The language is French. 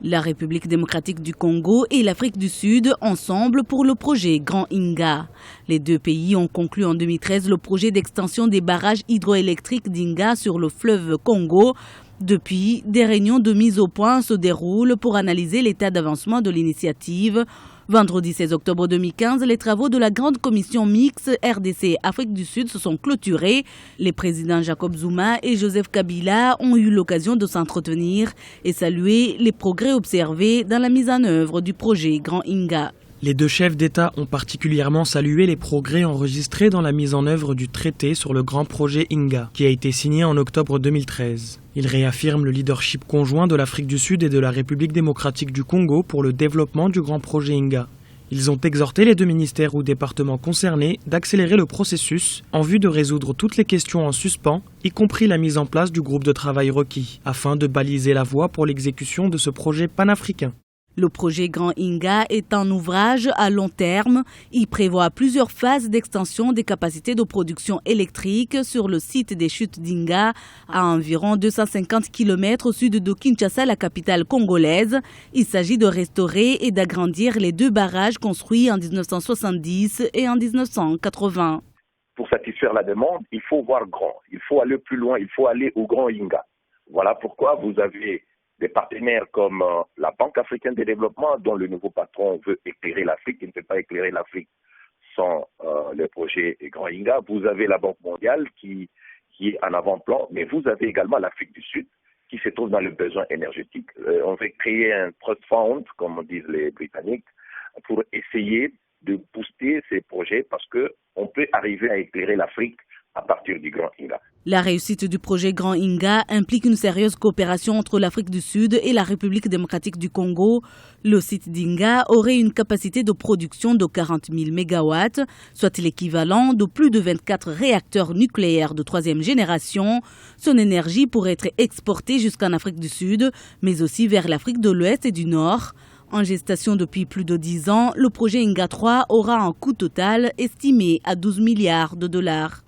La République démocratique du Congo et l'Afrique du Sud ensemble pour le projet Grand Inga. Les deux pays ont conclu en 2013 le projet d'extension des barrages hydroélectriques d'Inga sur le fleuve Congo. Depuis, des réunions de mise au point se déroulent pour analyser l'état d'avancement de l'initiative. Vendredi 16 octobre 2015, les travaux de la grande commission mixte RDC-Afrique du Sud se sont clôturés. Les présidents Jacob Zuma et Joseph Kabila ont eu l'occasion de s'entretenir et saluer les progrès observés dans la mise en œuvre du projet Grand Inga. Les deux chefs d'État ont particulièrement salué les progrès enregistrés dans la mise en œuvre du traité sur le grand projet Inga, qui a été signé en octobre 2013. Ils réaffirment le leadership conjoint de l'Afrique du Sud et de la République démocratique du Congo pour le développement du grand projet Inga. Ils ont exhorté les deux ministères ou départements concernés d'accélérer le processus en vue de résoudre toutes les questions en suspens, y compris la mise en place du groupe de travail requis, afin de baliser la voie pour l'exécution de ce projet panafricain. Le projet Grand Inga est un ouvrage à long terme. Il prévoit plusieurs phases d'extension des capacités de production électrique sur le site des chutes d'Inga, à environ 250 km au sud de Kinshasa, la capitale congolaise. Il s'agit de restaurer et d'agrandir les deux barrages construits en 1970 et en 1980. Pour satisfaire la demande, il faut voir grand, il faut aller plus loin, il faut aller au Grand Inga. Voilà pourquoi vous avez des partenaires comme la Banque africaine de développement, dont le nouveau patron veut éclairer l'Afrique. Il ne peut pas éclairer l'Afrique sans le projet Grand Inga. Vous avez la Banque mondiale qui est en avant-plan, mais vous avez également l'Afrique du Sud qui se trouve dans le besoin énergétique. On veut créer un trust fund, comme disent les Britanniques, pour essayer de booster ces projets parce qu'on peut arriver à éclairer l'Afrique à partir du Grand Inga. La réussite du projet Grand Inga implique une sérieuse coopération entre l'Afrique du Sud et la République démocratique du Congo. Le site d'Inga aurait une capacité de production de 40 000 MW, soit l'équivalent de plus de 24 réacteurs nucléaires de troisième génération. Son énergie pourrait être exportée jusqu'en Afrique du Sud, mais aussi vers l'Afrique de l'Ouest et du Nord. En gestation depuis plus de 10 ans, le projet Inga 3 aura un coût total estimé à 12 milliards de dollars.